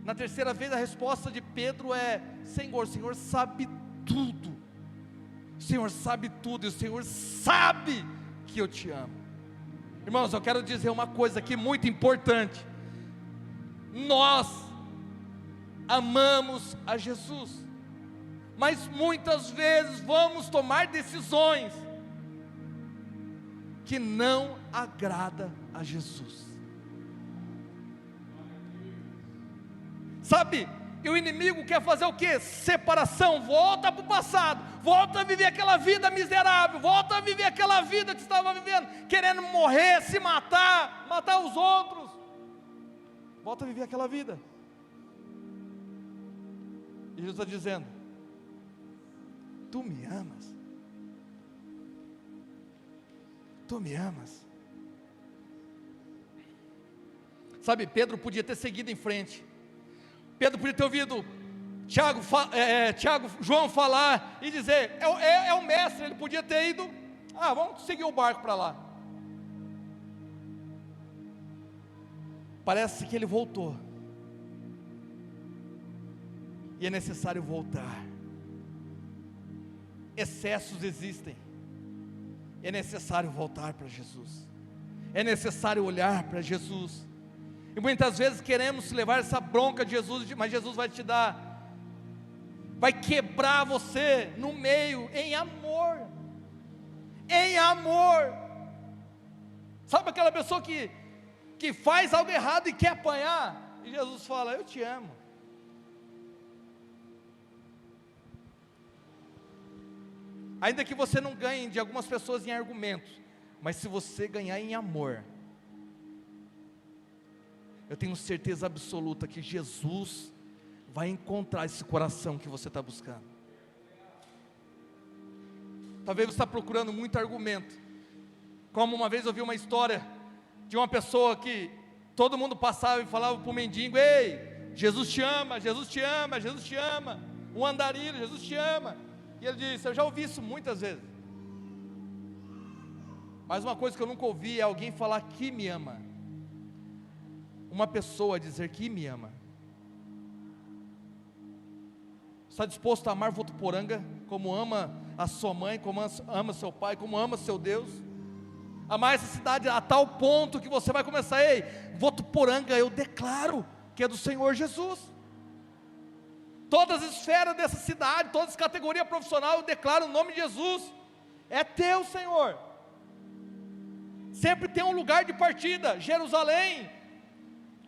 Na 3ª vez a resposta de Pedro é: Senhor, o Senhor sabe tudo. O Senhor sabe tudo, e o Senhor sabe que eu te amo. Irmãos, eu quero dizer uma coisa aqui muito importante: nós amamos a Jesus, mas muitas vezes vamos tomar decisões que não agrada a Jesus. Sabe, e o inimigo quer fazer o quê? Separação. Volta para o passado, volta a viver aquela vida miserável, volta a viver aquela vida que estava vivendo, querendo morrer, se matar os outros. Volta a viver aquela vida. E Jesus está dizendo: tu me amas? Tu me amas? Sabe, Pedro podia ter seguido em frente. Pedro podia ter ouvido João falar e dizer: é o mestre. Ele podia ter ido: vamos seguir o barco para lá. Parece que ele voltou, e é necessário voltar. Excessos existem, é necessário voltar para Jesus, é necessário olhar para Jesus. E muitas vezes queremos levar essa bronca de Jesus, mas Jesus vai te dar, vai quebrar você no meio, em amor. Em amor. Sabe aquela pessoa que faz algo errado e quer apanhar? E Jesus fala: eu te amo. Ainda que você não ganhe de algumas pessoas em argumentos, mas se você ganhar em amor, eu tenho certeza absoluta que Jesus vai encontrar esse coração que você está buscando. Talvez você está procurando muito argumento, como uma vez eu vi uma história de uma pessoa que todo mundo passava e falava para o mendigo: ei, Jesus te ama, Jesus te ama, Jesus te ama. Um andarilho: Jesus te ama. E ele disse: eu já ouvi isso muitas vezes, mas uma coisa que eu nunca ouvi é alguém falar que me ama. Uma pessoa dizer que me ama. Está disposto a amar Votuporanga como ama a sua mãe, como ama seu pai, como ama seu Deus? Amar essa cidade a tal ponto que você vai começar: ei, Votuporanga, eu declaro que é do Senhor Jesus. Todas as esferas dessa cidade, todas as categorias profissionais, eu declaro o nome de Jesus, é teu, Senhor. Sempre tem um lugar de partida, Jerusalém,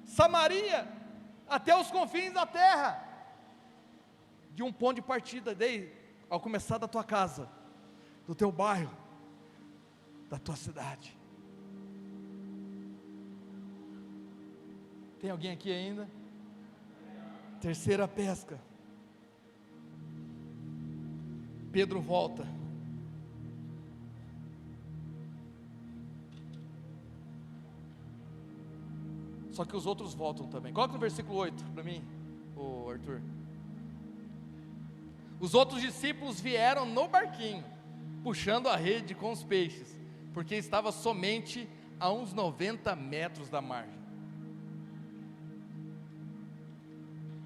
Samaria, até os confins da terra, de um ponto de partida, daí, ao começar da tua casa, do teu bairro, da tua cidade. Tem alguém aqui ainda? Terceira pesca. Pedro volta. Só que os outros voltam também. Coloca no versículo 8 para mim, ô Arthur. Os outros discípulos vieram no barquinho, puxando a rede com os peixes, porque estava somente a uns 90 metros da margem.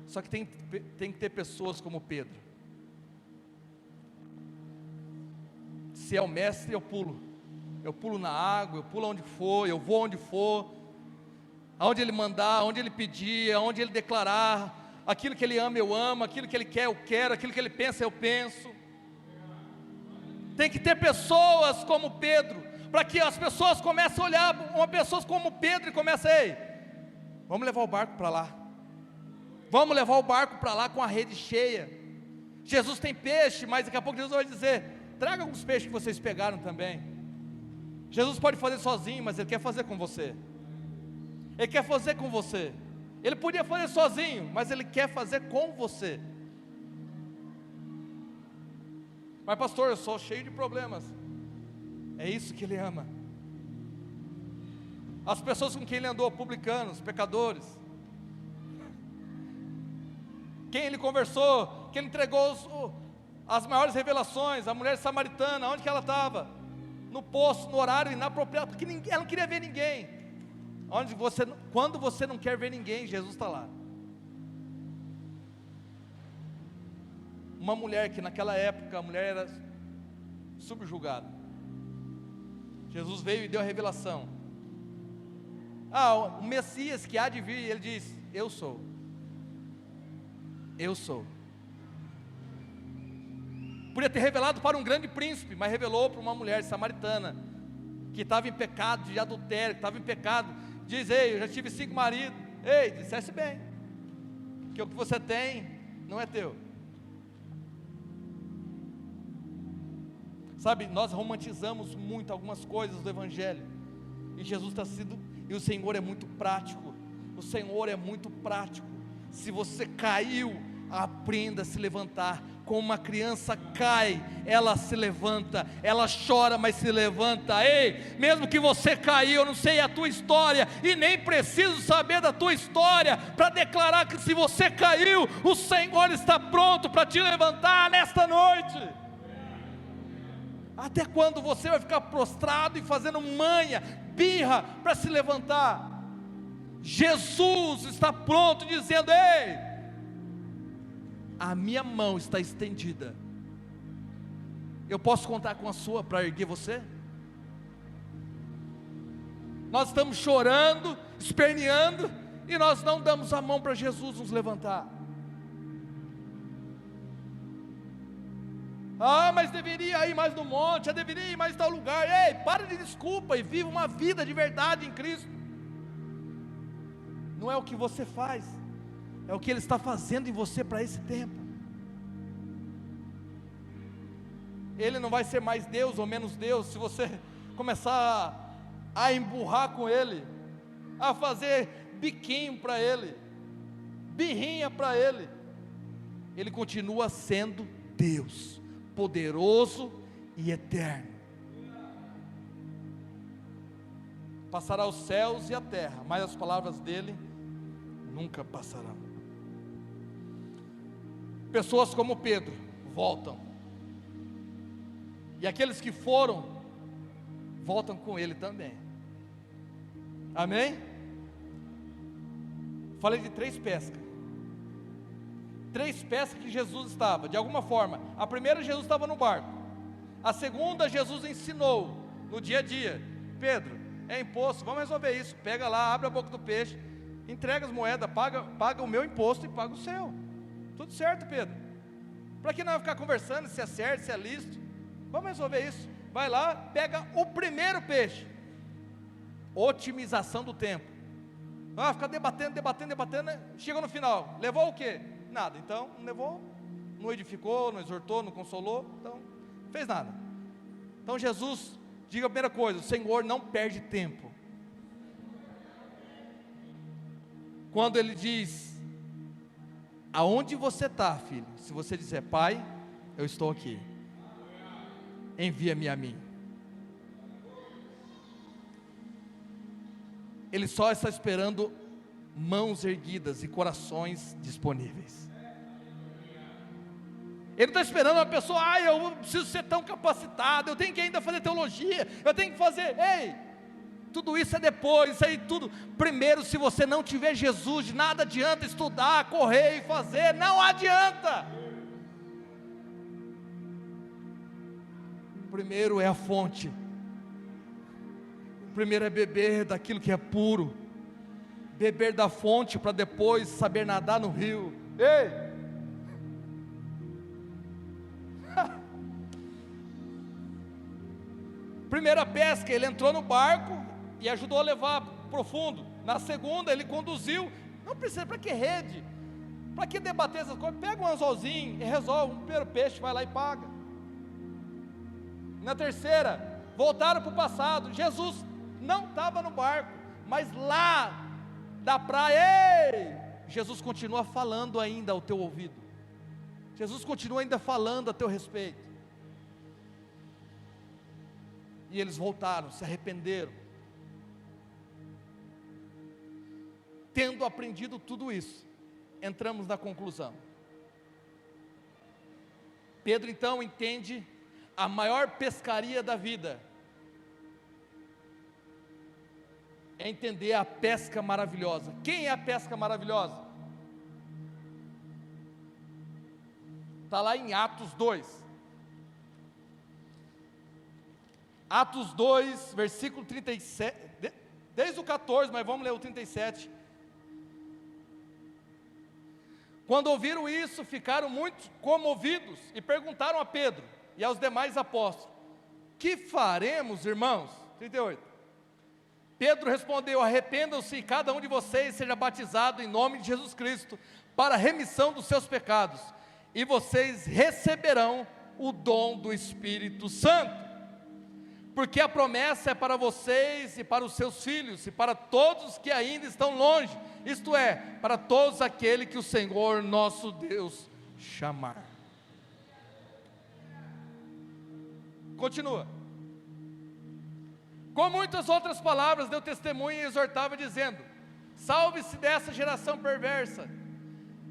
Só que tem que ter pessoas como Pedro. Se é o mestre, eu pulo na água, eu pulo onde for, eu vou onde for, aonde ele mandar, aonde ele pedir, aonde ele declarar, aquilo que ele ama eu amo, aquilo que ele quer eu quero, aquilo que ele pensa eu penso. Tem que ter pessoas como Pedro, para que as pessoas comecem a olhar uma pessoa como Pedro e comecem, ei, vamos levar o barco para lá. Vamos levar o barco para lá com a rede cheia. Jesus tem peixe, mas daqui a pouco Jesus vai dizer, traga alguns peixes que vocês pegaram também. Jesus pode fazer sozinho, mas Ele quer fazer com você. Ele quer fazer com você. Ele podia fazer sozinho, mas Ele quer fazer com você. Mas pastor, eu sou cheio de problemas. É isso que Ele ama. As pessoas com quem Ele andou, publicanos, pecadores, quem Ele conversou, quem Ele entregou as maiores revelações, a mulher samaritana, onde que ela estava? No poço, no horário inapropriado, porque ela não queria ver ninguém. Quando você não quer ver ninguém, Jesus está lá. Uma mulher que naquela época a mulher era subjugada. Jesus veio e deu a revelação. O Messias que há de vir, Ele diz, eu sou. Eu sou. Podia ter revelado para um grande príncipe, mas revelou para uma mulher samaritana, que estava em pecado de adultério, que estava em pecado. Diz, ei, eu já tive 5 maridos. Ei, dissesse bem, que o que você tem não é teu. Sabe, nós romantizamos muito algumas coisas do Evangelho, e Jesus está sendo, e o Senhor é muito prático. O Senhor é muito prático. Se você caiu, aprenda a se levantar. Como uma criança cai, ela se levanta, ela chora, mas se levanta. Ei, mesmo que você caiu, eu não sei a tua história, e nem preciso saber da tua história, para declarar que se você caiu, o Senhor está pronto para te levantar nesta noite. Até quando você vai ficar prostrado e fazendo manha, birra, para se levantar? Jesus está pronto, dizendo, ei, a minha mão está estendida, eu posso contar com a sua para erguer você? Nós estamos chorando, esperneando, e nós não damos a mão para Jesus nos levantar. Mas deveria ir mais no monte, eu deveria ir mais em tal lugar. Ei, para de desculpa e viva uma vida de verdade em Cristo. Não é o que você faz, é o que Ele está fazendo em você para esse tempo. Ele não vai ser mais Deus ou menos Deus se você começar a emburrar com Ele, a fazer biquinho para Ele, birrinha para Ele. Ele continua sendo Deus, poderoso e eterno. Passará os céus e a terra, mas as palavras dele nunca passarão. Pessoas como Pedro voltam, e aqueles que foram, voltam com ele também. Amém? Falei de 3 pescas. 3 pescas que Jesus estava, de alguma forma. A primeira, Jesus estava no barco. A segunda, Jesus ensinou no dia a dia. Pedro, é imposto, vamos resolver isso. Pega lá, abre a boca do peixe, entrega as moedas, paga o meu imposto e paga o seu. Tudo certo, Pedro. Para que não vai ficar conversando se é certo, se é lícito? Vamos resolver isso. Vai lá, pega o primeiro peixe. Otimização do tempo. Ficar debatendo, chega no final, levou o quê? Nada. Então, não levou, não edificou, não exortou, não consolou, então, não fez nada. Então Jesus, diga a primeira coisa: o Senhor não perde tempo. Quando Ele diz: aonde você está, filho? Se você disser: Pai, eu estou aqui, envia-me a mim. Ele só está esperando mãos erguidas e corações disponíveis. Ele não está esperando uma pessoa: eu preciso ser tão capacitado, eu tenho que ainda fazer teologia, eu tenho que fazer. Ei, tudo isso é depois, isso aí tudo. Primeiro, se você não tiver Jesus, de nada adianta estudar, correr e fazer, não adianta. Primeiro é a fonte. Primeiro é beber daquilo que é puro, beber da fonte para depois saber nadar no rio. Ei! Primeira pesca, ele entrou no barco e ajudou a levar profundo. Na segunda, ele conduziu. Não precisa, para que rede? Para que debater essas coisas? Pega um anzolzinho e resolve. Um primeiro peixe, vai lá e paga. Na terceira, voltaram para o passado. Jesus não estava no barco, mas lá da praia, ei, Jesus continua falando ainda ao teu ouvido. Jesus continua ainda falando a teu respeito. E eles voltaram, se arrependeram. Tendo aprendido tudo isso, entramos na conclusão. Pedro então entende a maior pescaria da vida. É entender a pesca maravilhosa. Quem é a pesca maravilhosa? Está lá em Atos 2. Atos 2, versículo 37, desde o 14, mas vamos ler o 37. Quando ouviram isso, ficaram muito comovidos e perguntaram a Pedro e aos demais apóstolos: que faremos, irmãos? 38. Pedro respondeu: arrependam-se e cada um de vocês seja batizado em nome de Jesus Cristo para a remissão dos seus pecados, e vocês receberão o dom do Espírito Santo, porque a promessa é para vocês e para os seus filhos e para todos que ainda estão longe, isto é, para todos aqueles que o Senhor nosso Deus chamar. Continua. Com muitas outras palavras deu testemunho e exortava dizendo: salve-se dessa geração perversa.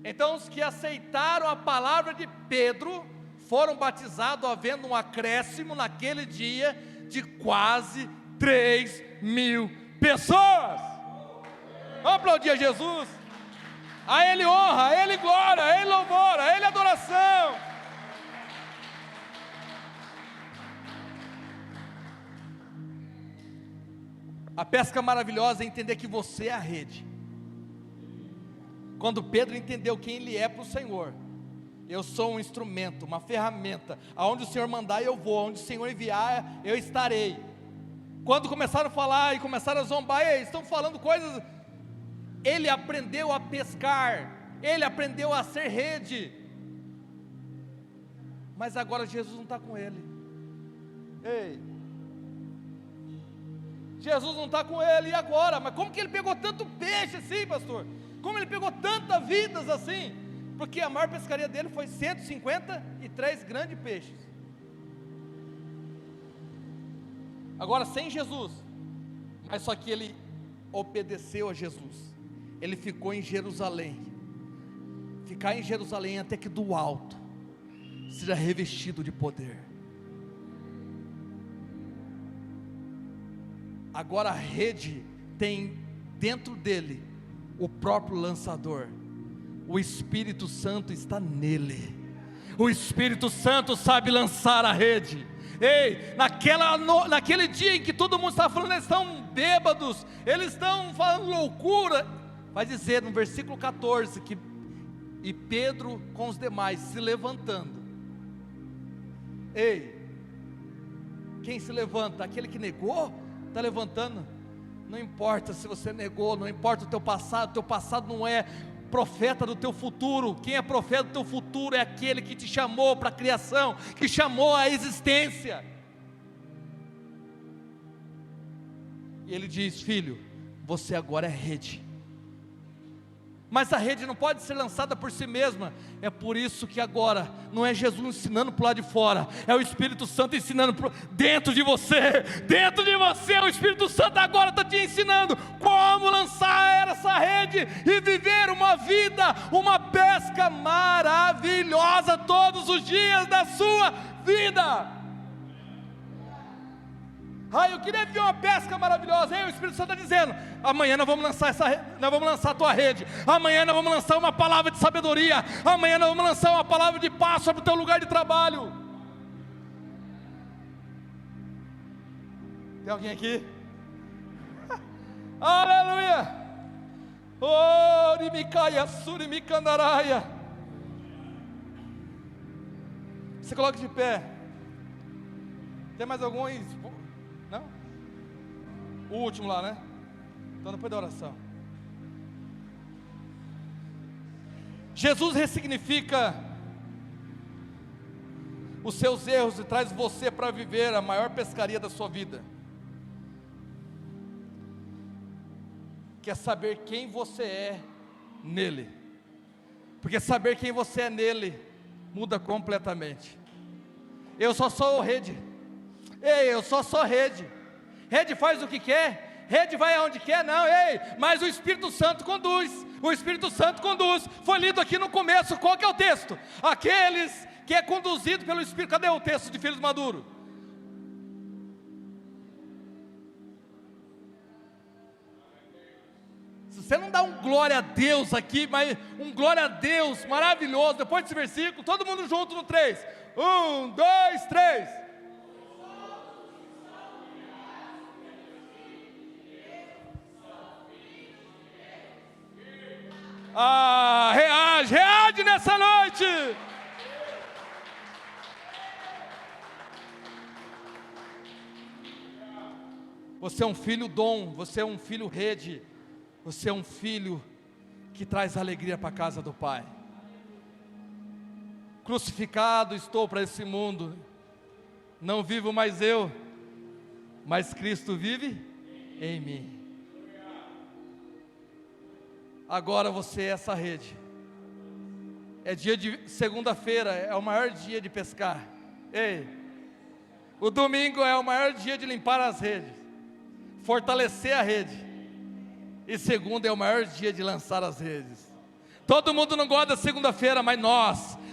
Então os que aceitaram a palavra de Pedro foram batizados, havendo um acréscimo naquele dia de quase 3.000 pessoas. Vamos aplaudir a Jesus. A Ele honra, a Ele glória, a Ele louvor, a Ele adoração. A pesca maravilhosa é entender que você é a rede. Quando Pedro entendeu quem ele é para o Senhor: eu sou um instrumento, uma ferramenta, aonde o Senhor mandar eu vou, aonde o Senhor enviar eu estarei. Quando começaram a falar e começaram a zombar: eles estão falando coisas. Ele aprendeu a pescar, ele aprendeu a ser rede, mas agora Jesus não está com ele. Ei, Jesus não está com ele, e agora? Mas como que ele pegou tanto peixe assim, pastor? Como ele pegou tantas vidas assim? Porque a maior pescaria dele foi 153 grandes peixes. Agora sem Jesus, mas só que ele obedeceu a Jesus. Ele ficou em Jerusalém. Ficar em Jerusalém até que do alto seja revestido de poder. Agora a rede tem dentro dele o próprio lançador. O Espírito Santo está nele. O Espírito Santo sabe lançar a rede. Ei, naquele dia em que todo mundo estava falando, eles estão bêbados, eles estão falando loucura. vai dizer no versículo 14 que e Pedro com os demais se levantando. Ei, quem se levanta? Aquele que negou? Está levantando? Não importa se você negou, não importa o teu passado não é profeta do teu futuro. Quem é profeta do teu futuro é aquele que te chamou para a criação, que chamou a existência. E ele diz: filho, você agora é rede. Mas a rede não pode ser lançada por si mesma. É por isso que agora não é Jesus ensinando para o lado de fora, é o Espírito Santo ensinando dentro de você. Dentro de você, o Espírito Santo agora está te ensinando como lançar essa rede e viver uma vida, uma pesca maravilhosa todos os dias da sua vida. Eu queria ver uma pesca maravilhosa. Aí o Espírito Santo está dizendo: amanhã nós vamos lançar a tua rede. Amanhã nós vamos lançar uma palavra de sabedoria. Amanhã nós vamos lançar uma palavra de paz sobre o teu lugar de trabalho. Tem alguém aqui? Aleluia! Oh, Rimikaia, Surimikandaraia. Se coloque de pé. Tem mais algum aí? Não? O último lá, né? Então depois da oração. Jesus ressignifica os seus erros e traz você para viver a maior pescaria da sua vida. Quer saber quem você é nele. Porque saber quem você é nele muda completamente. Eu só sou rede. Ei, eu só sou rede. Rede faz o que quer, rede vai aonde quer, não, mas o Espírito Santo conduz. O Espírito Santo conduz. Foi lido aqui no começo, qual que é o texto? Aqueles que é conduzido pelo Espírito. Cadê o texto de filhos maduros? Se você não dá um glória a Deus aqui, mas um glória a Deus maravilhoso, depois desse versículo, todo mundo junto no 3. 1, 2, 3. Reage nessa noite. Você é um filho dom, você é um filho rede, você é um filho que traz alegria para a casa do Pai. Crucificado estou para esse mundo, não vivo mais eu, mas Cristo vive em mim. Agora você é essa rede. É dia de segunda-feira, é o maior dia de pescar. Ei, o domingo é o maior dia de limpar as redes, fortalecer a rede. E segunda é o maior dia de lançar as redes. Todo mundo não gosta da segunda-feira, mas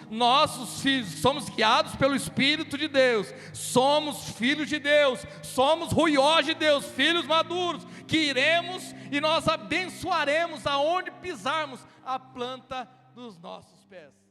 nossos filhos, somos guiados pelo Espírito de Deus, somos filhos de Deus, somos ruiós de Deus, filhos maduros, que iremos e nós abençoaremos aonde pisarmos a planta dos nossos pés.